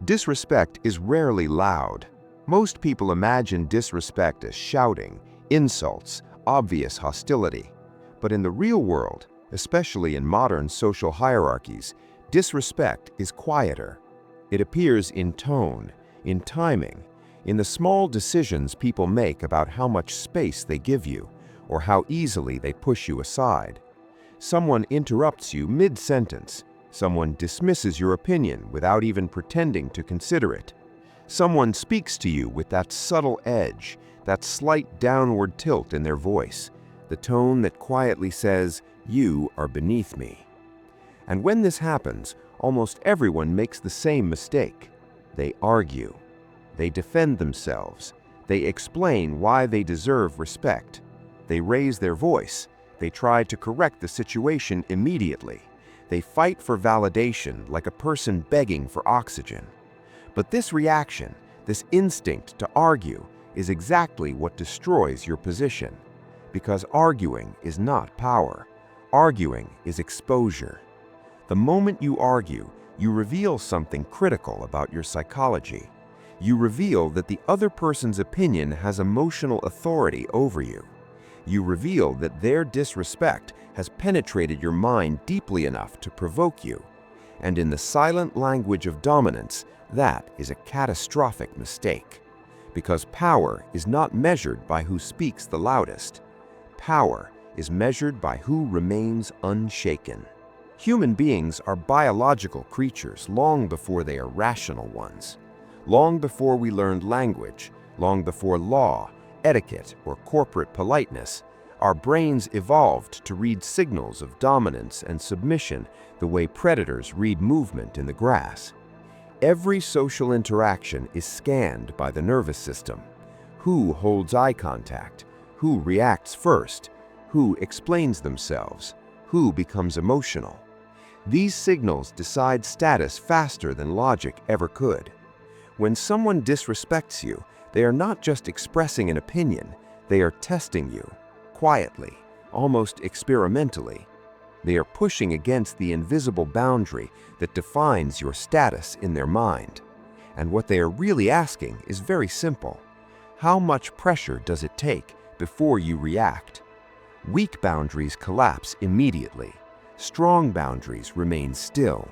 Disrespect is rarely loud. Most people imagine disrespect as shouting, insults, obvious hostility. But in the real world, especially in modern social hierarchies, disrespect is quieter. It appears in tone, in timing, in the small decisions people make about how much space they give you, or how easily they push you aside. Someone interrupts you mid-sentence. Someone dismisses your opinion without even pretending to consider it. Someone speaks to you with that subtle edge, that slight downward tilt in their voice, the tone that quietly says, "You are beneath me." And when this happens, almost everyone makes the same mistake. They argue. They defend themselves. They explain why they deserve respect. They raise their voice. They try to correct the situation immediately. They fight for validation like a person begging for oxygen. But this reaction, this instinct to argue, is exactly what destroys your position. Because arguing is not power. Arguing is exposure. The moment you argue, you reveal something critical about your psychology. You reveal that the other person's opinion has emotional authority over you. You reveal that their disrespect has penetrated your mind deeply enough to provoke you. And in the silent language of dominance, that is a catastrophic mistake. Because power is not measured by who speaks the loudest. Power is measured by who remains unshaken. Human beings are biological creatures long before they are rational ones. Long before we learned language, long before law, etiquette, or corporate politeness, our brains evolved to read signals of dominance and submission the way predators read movement in the grass. Every social interaction is scanned by the nervous system. Who holds eye contact? Who reacts first? Who explains themselves? Who becomes emotional? These signals decide status faster than logic ever could. When someone disrespects you, they are not just expressing an opinion, they are testing you, quietly, almost experimentally. They are pushing against the invisible boundary that defines your status in their mind. And what they are really asking is very simple. How much pressure does it take before you react? Weak boundaries collapse immediately. Strong boundaries remain still.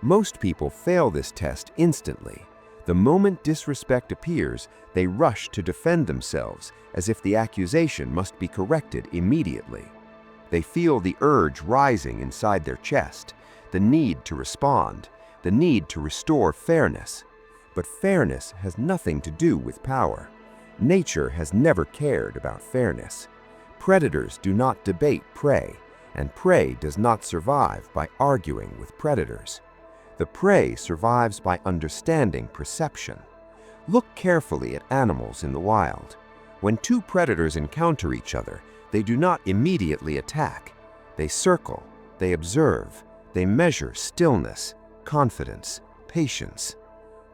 Most people fail this test instantly. The moment disrespect appears, they rush to defend themselves as if the accusation must be corrected immediately. They feel the urge rising inside their chest, the need to respond, the need to restore fairness. But fairness has nothing to do with power. Nature has never cared about fairness. Predators do not debate prey, and prey does not survive by arguing with predators. The prey survives by understanding perception. Look carefully at animals in the wild. When two predators encounter each other, they do not immediately attack. They circle, they observe, they measure stillness, confidence, patience.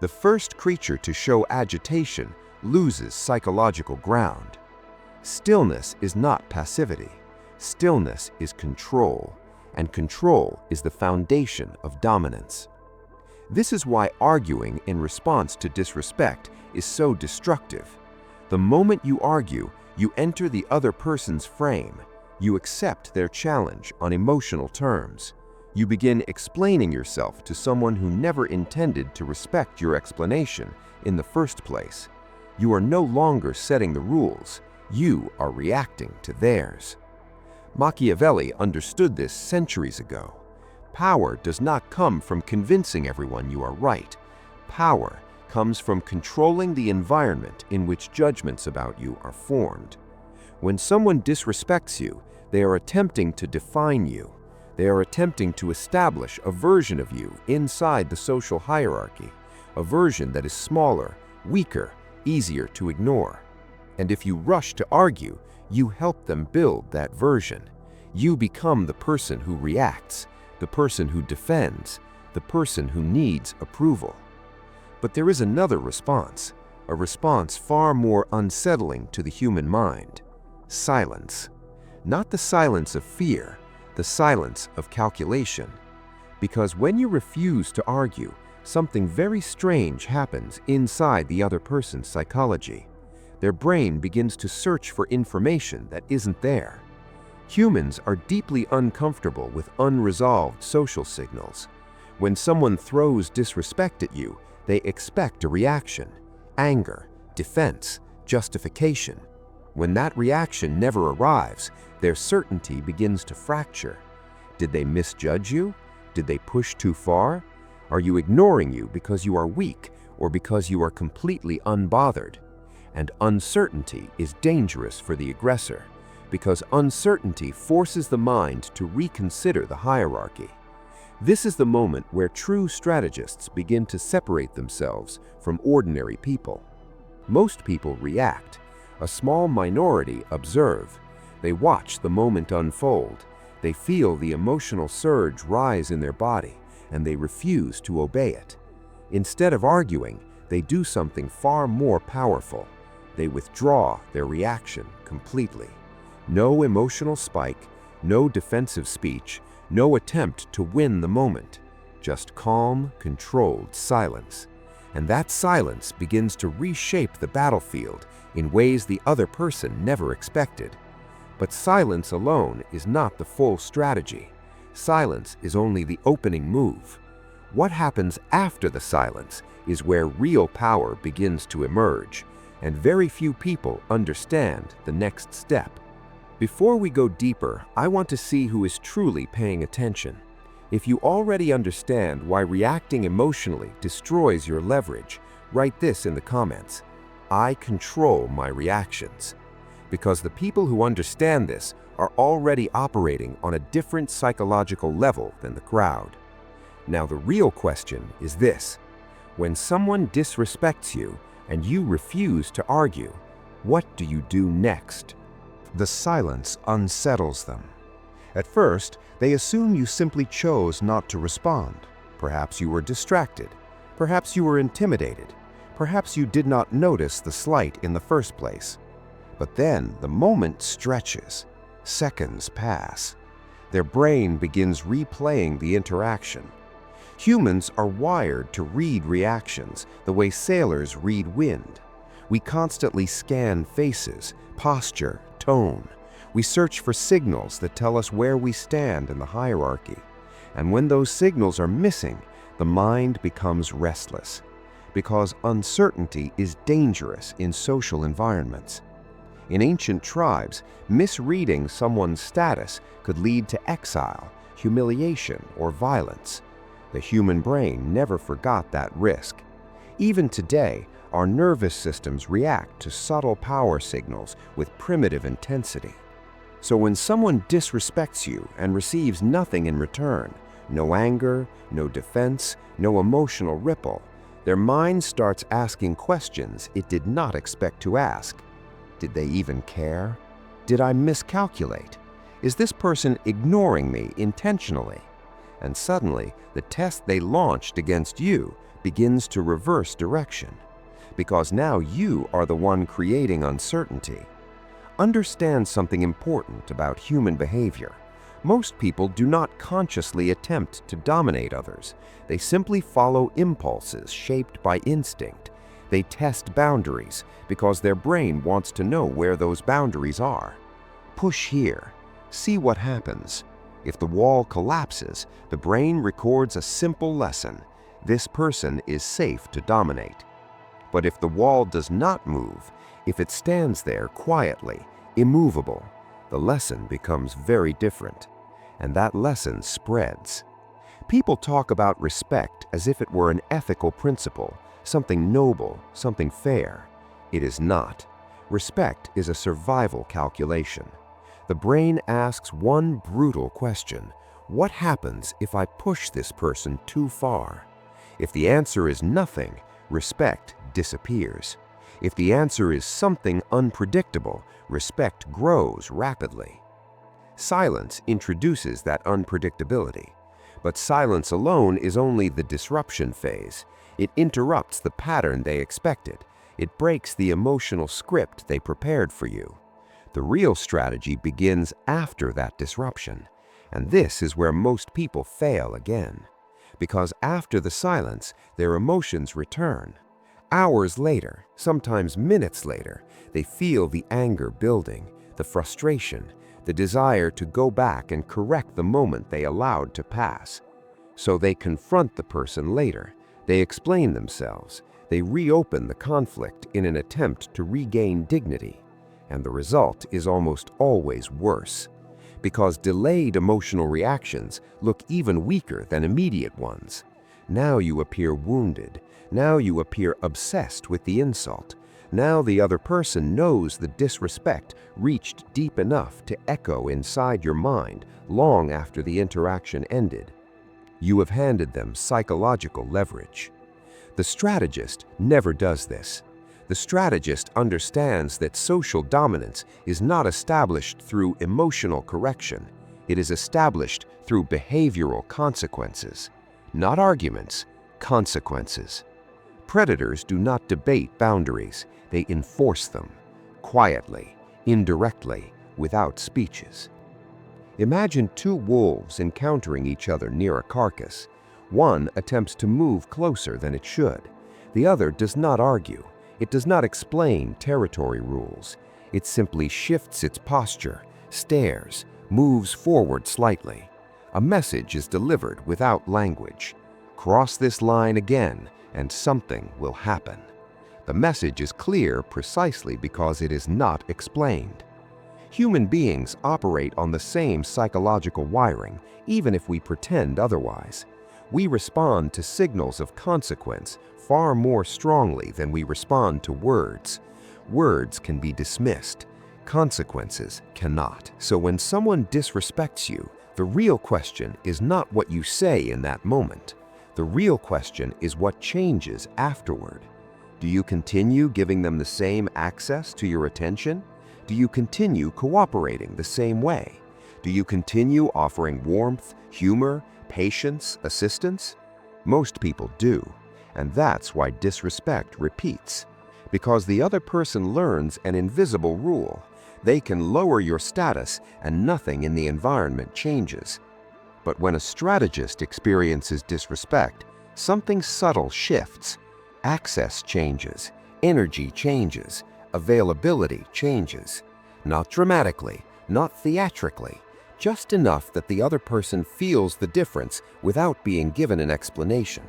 The first creature to show agitation loses psychological ground. Stillness is not passivity. Stillness is control, and control is the foundation of dominance. This is why arguing in response to disrespect is so destructive. The moment you argue, you enter the other person's frame. You accept their challenge on emotional terms. You begin explaining yourself to someone who never intended to respect your explanation in the first place. You are no longer setting the rules. You are reacting to theirs. Machiavelli understood this centuries ago. Power does not come from convincing everyone you are right. Power comes from controlling the environment in which judgments about you are formed. When someone disrespects you, they are attempting to define you. They are attempting to establish a version of you inside the social hierarchy, a version that is smaller, weaker, easier to ignore. And if you rush to argue, you help them build that version. You become the person who reacts, the person who defends, the person who needs approval. But there is another response, a response far more unsettling to the human mind: silence. Not the silence of fear, the silence of calculation. Because when you refuse to argue, something very strange happens inside the other person's psychology. Their brain begins to search for information that isn't there. Humans are deeply uncomfortable with unresolved social signals. When someone throws disrespect at you, they expect a reaction: anger, defense, justification. When that reaction never arrives, their certainty begins to fracture. Did they misjudge you? Did they push too far? Are you ignoring you because you are weak or because you are completely unbothered? And uncertainty is dangerous for the aggressor, because uncertainty forces the mind to reconsider the hierarchy. This is the moment where true strategists begin to separate themselves from ordinary people. Most people react. A small minority observe. They watch the moment unfold. They feel the emotional surge rise in their body, and they refuse to obey it. Instead of arguing, they do something far more powerful. They withdraw their reaction completely. No emotional spike, no defensive speech, no attempt to win the moment. Just calm, controlled silence. And that silence begins to reshape the battlefield in ways the other person never expected. But silence alone is not the full strategy. Silence is only the opening move. What happens after the silence is where real power begins to emerge, and very few people understand the next step. Before we go deeper, I want to see who is truly paying attention. If you already understand why reacting emotionally destroys your leverage, write this in the comments: I control my reactions. Because the people who understand this are already operating on a different psychological level than the crowd. Now the real question is this: when someone disrespects you and you refuse to argue, what do you do next? The silence unsettles them. At first, they assume you simply chose not to respond. Perhaps you were distracted. Perhaps you were intimidated. Perhaps you did not notice the slight in the first place. But then the moment stretches. Seconds pass. Their brain begins replaying the interaction. Humans are wired to read reactions the way sailors read wind. We constantly scan faces, posture, tone. We search for signals that tell us where we stand in the hierarchy. And when those signals are missing, the mind becomes restless. Because uncertainty is dangerous in social environments. In ancient tribes, misreading someone's status could lead to exile, humiliation, or violence. The human brain never forgot that risk. Even today, our nervous systems react to subtle power signals with primitive intensity. So when someone disrespects you and receives nothing in return, no anger, no defense, no emotional ripple, their mind starts asking questions it did not expect to ask. Did they even care? Did I miscalculate? Is this person ignoring me intentionally? And suddenly, the test they launched against you begins to reverse direction, because now you are the one creating uncertainty. Understand something important about human behavior. Most people do not consciously attempt to dominate others. They simply follow impulses shaped by instinct. They test boundaries because their brain wants to know where those boundaries are. Push here. See what happens. If the wall collapses, the brain records a simple lesson: this person is safe to dominate. But if the wall does not move, if it stands there quietly, immovable, the lesson becomes very different. And that lesson spreads. People talk about respect as if it were an ethical principle, something noble, something fair. It is not. Respect is a survival calculation. The brain asks one brutal question: what happens if I push this person too far? If the answer is nothing, respect disappears. If the answer is something unpredictable, respect grows rapidly. Silence introduces that unpredictability. But silence alone is only the disruption phase. It interrupts the pattern they expected. It breaks the emotional script they prepared for you. The real strategy begins after that disruption. And this is where most people fail again. because after the silence, their emotions return. Hours later, sometimes minutes later, they feel the anger building, the frustration, the desire to go back and correct the moment they allowed to pass. So they confront the person later, they explain themselves, they reopen the conflict in an attempt to regain dignity. And the result is almost always worse, because delayed emotional reactions look even weaker than immediate ones. Now you appear wounded, now you appear obsessed with the insult. Now the other person knows the disrespect reached deep enough to echo inside your mind long after the interaction ended. You have handed them psychological leverage. The strategist never does this. The strategist understands that social dominance is not established through emotional correction. It is established through behavioral consequences. Not arguments, consequences. Predators do not debate boundaries. They enforce them, quietly, indirectly, without speeches. Imagine two wolves encountering each other near a carcass. One attempts to move closer than it should. The other does not argue. It does not explain territory rules. It simply shifts its posture, stares, moves forward slightly. A message is delivered without language. Cross this line again, and something will happen. The message is clear precisely because it is not explained. Human beings operate on the same psychological wiring, even if we pretend otherwise. We respond to signals of consequence far more strongly than we respond to words. Words can be dismissed. Consequences cannot. So when someone disrespects you, the real question is not what you say in that moment. The real question is what changes afterward. Do you continue giving them the same access to your attention? Do you continue cooperating the same way? Do you continue offering warmth, humor, patience, assistance? Most people do, and that's why disrespect repeats. Because the other person learns an invisible rule. They can lower your status and nothing in the environment changes. But when a strategist experiences disrespect, something subtle shifts. Access changes, energy changes, availability changes. Not dramatically, not theatrically, just enough that the other person feels the difference without being given an explanation.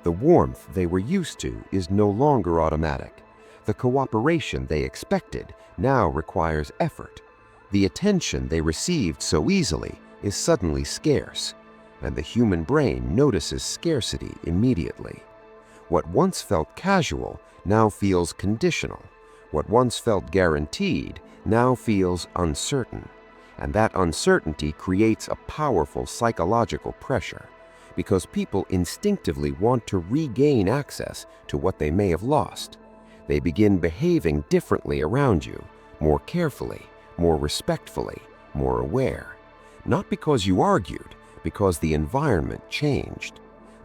The warmth they were used to is no longer automatic. The cooperation they expected now requires effort. The attention they received so easily is suddenly scarce, and the human brain notices scarcity immediately. What once felt casual now feels conditional. What once felt guaranteed now feels uncertain. And that uncertainty creates a powerful psychological pressure, because people instinctively want to regain access to what they may have lost. They begin behaving differently around you, more carefully, more respectfully, more aware. Not because you argued, because the environment changed.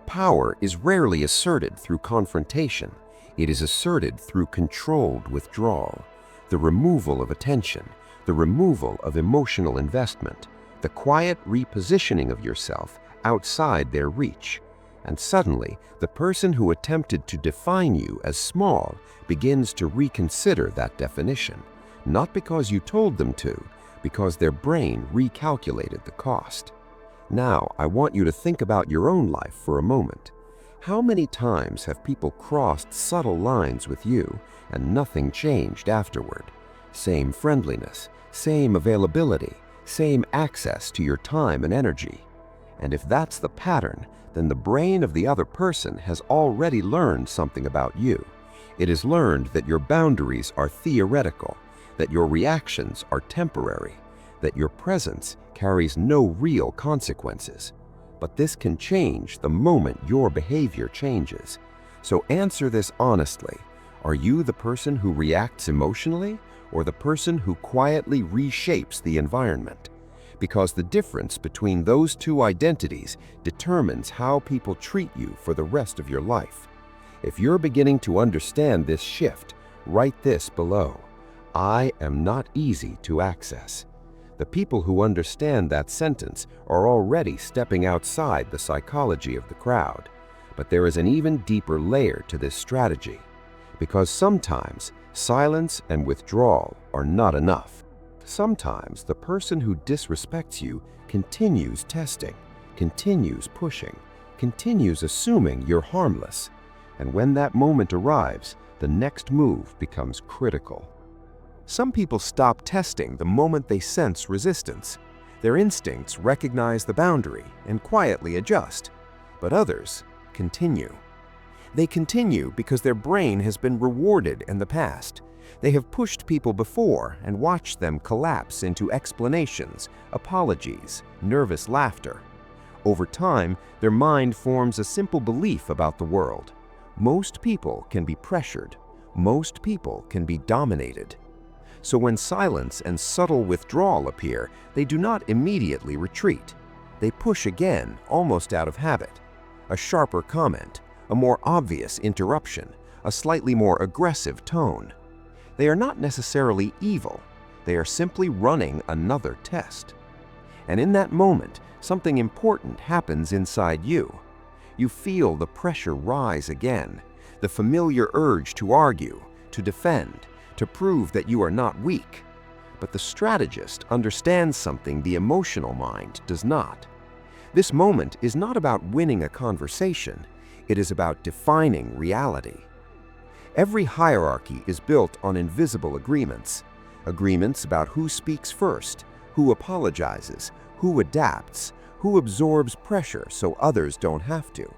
Power is rarely asserted through confrontation. It is asserted through controlled withdrawal, the removal of attention, the removal of emotional investment, the quiet repositioning of yourself outside their reach. And suddenly, the person who attempted to define you as small begins to reconsider that definition, not because you told them to, because their brain recalculated the cost. Now, I want you to think about your own life for a moment. How many times have people crossed subtle lines with you and nothing changed afterward? Same friendliness, same availability, same access to your time and energy. And if that's the pattern, then the brain of the other person has already learned something about you. It has learned that your boundaries are theoretical, that your reactions are temporary, that your presence carries no real consequences. But this can change the moment your behavior changes. So answer this honestly. Are you the person who reacts emotionally, or the person who quietly reshapes the environment? Because the difference between those two identities determines how people treat you for the rest of your life. If you're beginning to understand this shift, write this below: I am not easy to access. The people who understand that sentence are already stepping outside the psychology of the crowd. But there is an even deeper layer to this strategy, because sometimes silence and withdrawal are not enough. Sometimes the person who disrespects you continues testing, continues pushing, continues assuming you're harmless. And when that moment arrives, the next move becomes critical. Some people stop testing the moment they sense resistance. Their instincts recognize the boundary and quietly adjust. But others continue. They continue because their brain has been rewarded in the past. They have pushed people before and watched them collapse into explanations, apologies, nervous laughter. Over time, their mind forms a simple belief about the world. Most people can be pressured. Most people can be dominated. So when silence and subtle withdrawal appear, they do not immediately retreat. They push again, almost out of habit. A sharper comment, a more obvious interruption, a slightly more aggressive tone. They are not necessarily evil. They are simply running another test. And in that moment, something important happens inside you. You feel the pressure rise again, the familiar urge to argue, to defend, to prove that you are not weak. But the strategist understands something the emotional mind does not. This moment is not about winning a conversation. It is about defining reality. Every hierarchy is built on invisible agreements. Agreements about who speaks first, who apologizes, who adapts, who absorbs pressure so others don't have to.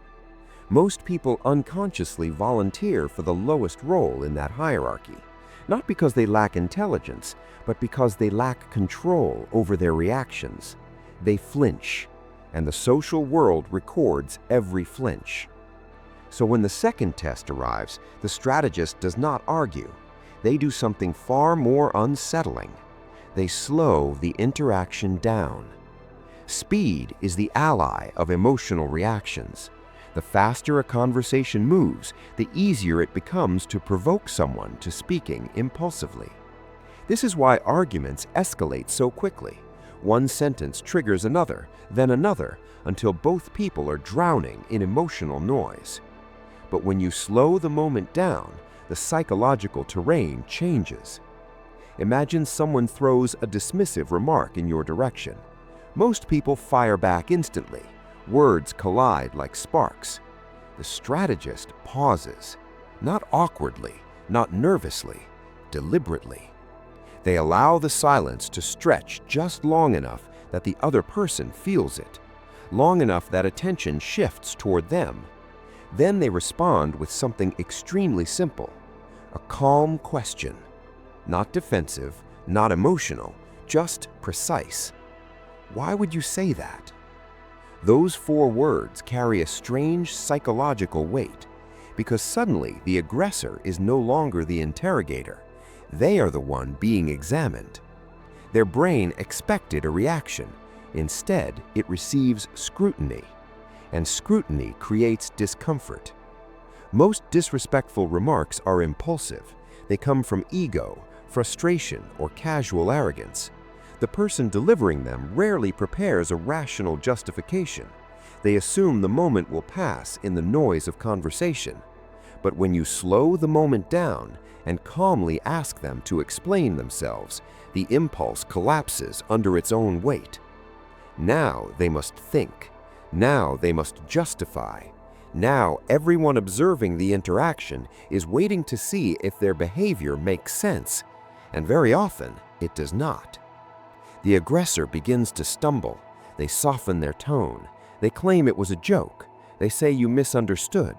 Most people unconsciously volunteer for the lowest role in that hierarchy, not because they lack intelligence, but because they lack control over their reactions. They flinch, and the social world records every flinch. So when the second test arrives, the strategist does not argue. They do something far more unsettling. They slow the interaction down. Speed is the ally of emotional reactions. The faster a conversation moves, the easier it becomes to provoke someone to speaking impulsively. This is why arguments escalate so quickly. One sentence triggers another, then another, until both people are drowning in emotional noise. But when you slow the moment down, the psychological terrain changes. Imagine someone throws a dismissive remark in your direction. Most people fire back instantly. Words collide like sparks. The strategist pauses, not awkwardly, not nervously, deliberately. They allow the silence to stretch just long enough that the other person feels it, long enough that attention shifts toward them. Then they respond with something extremely simple, a calm question. Not defensive, not emotional, just precise. Why would you say that? Those 4 words carry a strange psychological weight, because suddenly the aggressor is no longer the interrogator. They are the one being examined. Their brain expected a reaction. Instead, it receives scrutiny, and scrutiny creates discomfort. Most disrespectful remarks are impulsive. They come from ego, frustration, or casual arrogance. The person delivering them rarely prepares a rational justification. They assume the moment will pass in the noise of conversation. But when you slow the moment down and calmly ask them to explain themselves, the impulse collapses under its own weight. Now they must think. Now they must justify. Now everyone observing the interaction is waiting to see if their behavior makes sense, and very often it does not. The aggressor begins to stumble. They soften their tone. They claim it was a joke. They say you misunderstood.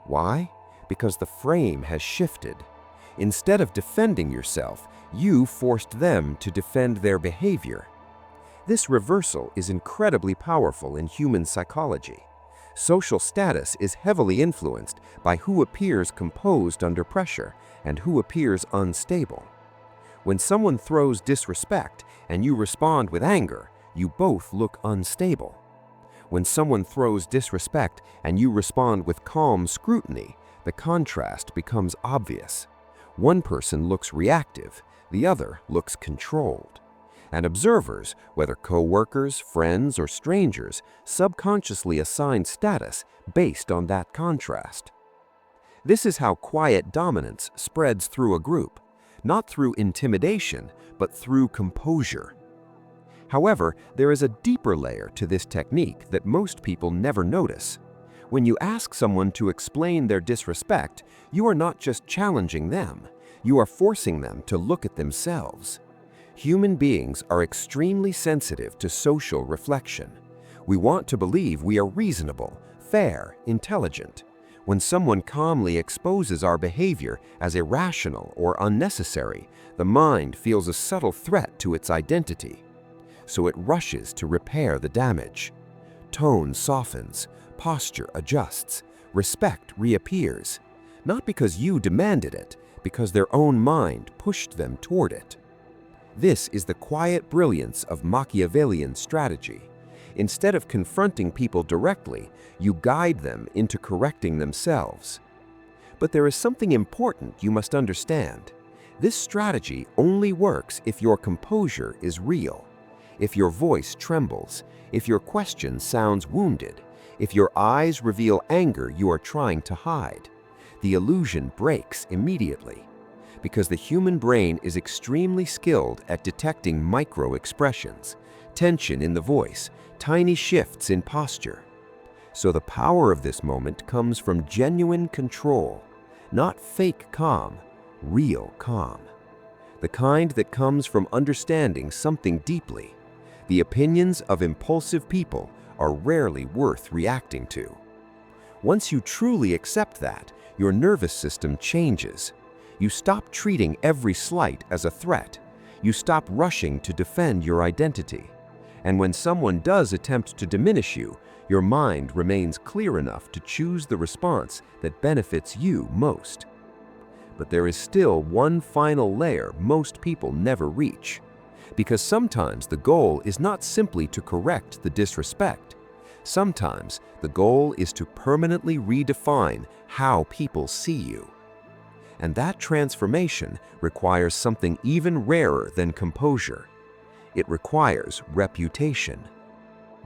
Why? Because the frame has shifted. Instead of defending yourself, you forced them to defend their behavior. This reversal is incredibly powerful in human psychology. Social status is heavily influenced by who appears composed under pressure and who appears unstable. When someone throws disrespect and you respond with anger, you both look unstable. When someone throws disrespect and you respond with calm scrutiny, the contrast becomes obvious. One person looks reactive, the other looks controlled. And observers, whether co-workers, friends, or strangers, subconsciously assign status based on that contrast. This is how quiet dominance spreads through a group, not through intimidation, but through composure. However, there is a deeper layer to this technique that most people never notice. When you ask someone to explain their disrespect, you are not just challenging them, you are forcing them to look at themselves. Human beings are extremely sensitive to social reflection. We want to believe we are reasonable, fair, intelligent. When someone calmly exposes our behavior as irrational or unnecessary, the mind feels a subtle threat to its identity. So it rushes to repair the damage. Tone softens, posture adjusts, respect reappears, not because you demanded it, because their own mind pushed them toward it. This is the quiet brilliance of Machiavellian strategy. Instead of confronting people directly, you guide them into correcting themselves. But there is something important you must understand. This strategy only works if your composure is real, if your voice trembles, if your question sounds wounded, if your eyes reveal anger you are trying to hide. The illusion breaks immediately, because the human brain is extremely skilled at detecting micro-expressions, tension in the voice, tiny shifts in posture. So the power of this moment comes from genuine control, not fake calm, real calm. The kind that comes from understanding something deeply. The opinions of impulsive people are rarely worth reacting to. Once you truly accept that, your nervous system changes. You stop treating every slight as a threat. You stop rushing to defend your identity. And when someone does attempt to diminish you, your mind remains clear enough to choose the response that benefits you most. But there is still one final layer most people never reach. Because sometimes the goal is not simply to correct the disrespect. Sometimes the goal is to permanently redefine how people see you. And that transformation requires something even rarer than composure. It requires reputation.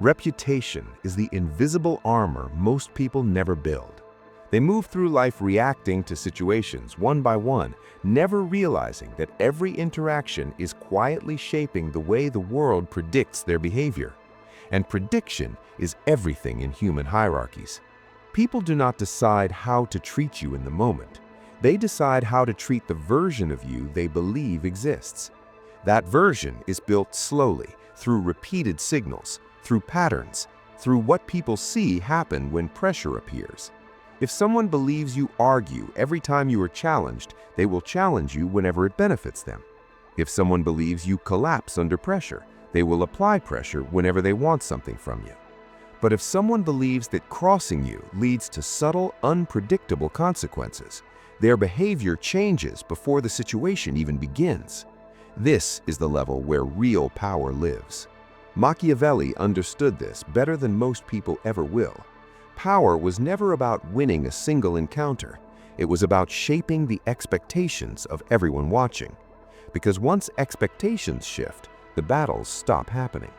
Reputation is the invisible armor most people never build. They move through life reacting to situations one by one, never realizing that every interaction is quietly shaping the way the world predicts their behavior. And prediction is everything in human hierarchies. People do not decide how to treat you in the moment. They decide how to treat the version of you they believe exists. That version is built slowly, through repeated signals, through patterns, through what people see happen when pressure appears. If someone believes you argue every time you are challenged, they will challenge you whenever it benefits them. If someone believes you collapse under pressure, they will apply pressure whenever they want something from you. But if someone believes that crossing you leads to subtle, unpredictable consequences, their behavior changes before the situation even begins. This is the level where real power lives. Machiavelli understood this better than most people ever will. Power was never about winning a single encounter. It was about shaping the expectations of everyone watching. Because once expectations shift, the battles stop happening.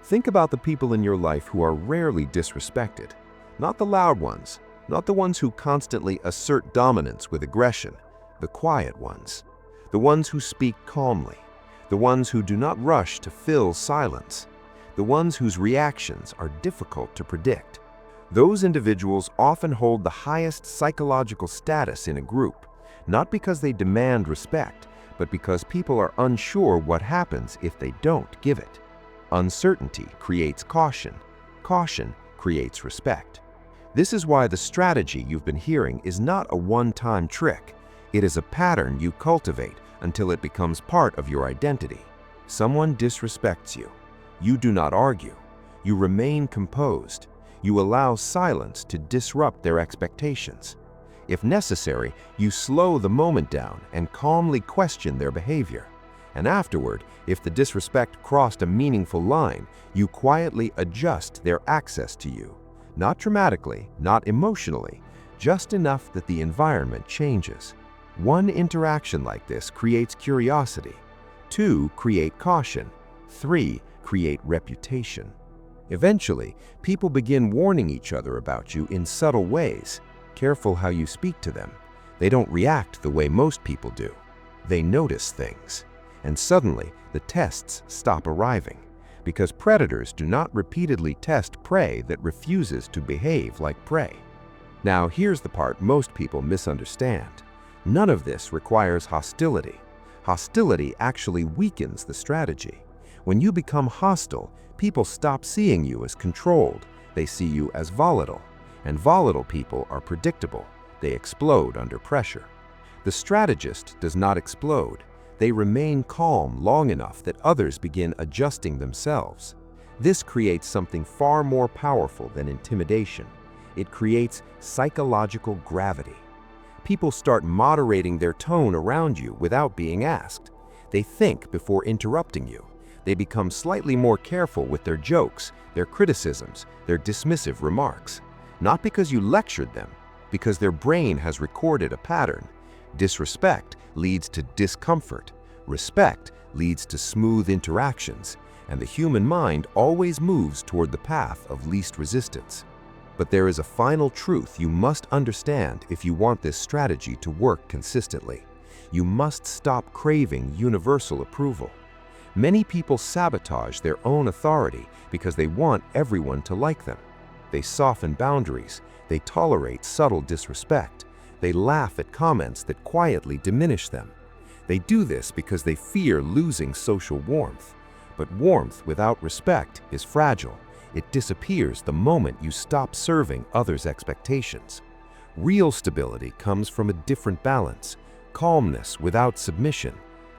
Think about the people in your life who are rarely disrespected. Not the loud ones, not the ones who constantly assert dominance with aggression, the quiet ones. The ones who speak calmly, the ones who do not rush to fill silence, the ones whose reactions are difficult to predict. Those individuals often hold the highest psychological status in a group, not because they demand respect, but because people are unsure what happens if they don't give it. Uncertainty creates caution. Caution creates respect. This is why the strategy you've been hearing is not a one-time trick. It is a pattern you cultivate until it becomes part of your identity. Someone disrespects you. You do not argue. You remain composed. You allow silence to disrupt their expectations. If necessary, you slow the moment down and calmly question their behavior. And afterward, if the disrespect crossed a meaningful line, you quietly adjust their access to you. Not dramatically, not emotionally, just enough that the environment changes. One interaction like this creates curiosity. 2 create caution. 3. Create reputation. Eventually, people begin warning each other about you in subtle ways. Careful how you speak to them. They don't react the way most people do. They notice things. And suddenly, the tests stop arriving, because predators do not repeatedly test prey that refuses to behave like prey. Now, here's the part most people misunderstand. None of this requires hostility. Hostility actually weakens the strategy. When you become hostile, people stop seeing you as controlled. They see you as volatile. And volatile people are predictable. They explode under pressure. The strategist does not explode. They remain calm long enough that others begin adjusting themselves. This creates something far more powerful than intimidation. It creates psychological gravity. People start moderating their tone around you without being asked. They think before interrupting you. They become slightly more careful with their jokes, their criticisms, their dismissive remarks. Not because you lectured them, because their brain has recorded a pattern. Disrespect leads to discomfort. Respect leads to smooth interactions, and the human mind always moves toward the path of least resistance. But there is a final truth you must understand if you want this strategy to work consistently. You must stop craving universal approval. Many people sabotage their own authority because they want everyone to like them. They soften boundaries. They tolerate subtle disrespect. They laugh at comments that quietly diminish them. They do this because they fear losing social warmth. But warmth without respect is fragile. It disappears the moment you stop serving others' expectations. Real stability comes from a different balance: calmness without submission,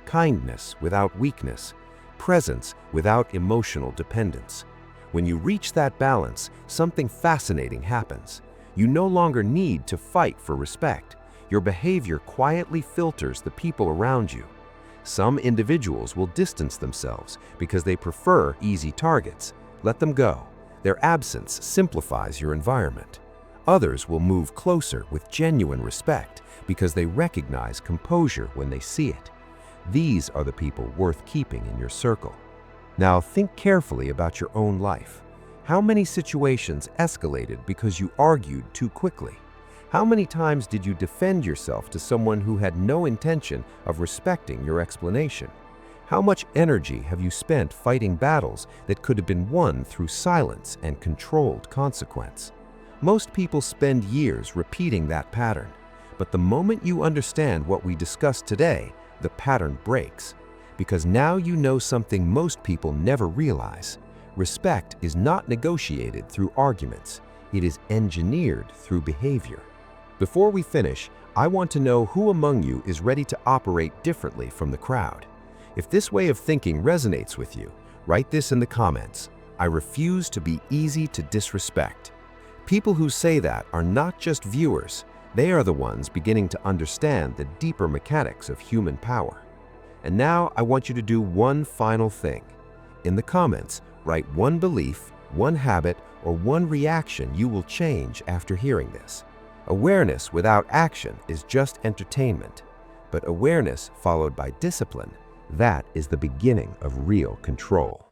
kindness without weakness, presence without emotional dependence. When you reach that balance, something fascinating happens. You no longer need to fight for respect. Your behavior quietly filters the people around you. Some individuals will distance themselves because they prefer easy targets. Let them go. Their absence simplifies your environment. Others will move closer with genuine respect because they recognize composure when they see it. These are the people worth keeping in your circle. Now think carefully about your own life. How many situations escalated because you argued too quickly? How many times did you defend yourself to someone who had no intention of respecting your explanation? How much energy have you spent fighting battles that could have been won through silence and controlled consequence? Most people spend years repeating that pattern, but the moment you understand what we discussed today, the pattern breaks. Because now you know something most people never realize. Respect is not negotiated through arguments. It is engineered through behavior. Before we finish, I want to know who among you is ready to operate differently from the crowd. If this way of thinking resonates with you, write this in the comments. I refuse to be easy to disrespect. People who say that are not just viewers. They are the ones beginning to understand the deeper mechanics of human power. And now I want you to do one final thing. In the comments, write one belief, one habit, or one reaction you will change after hearing this. Awareness without action is just entertainment, but awareness followed by discipline, that is the beginning of real control.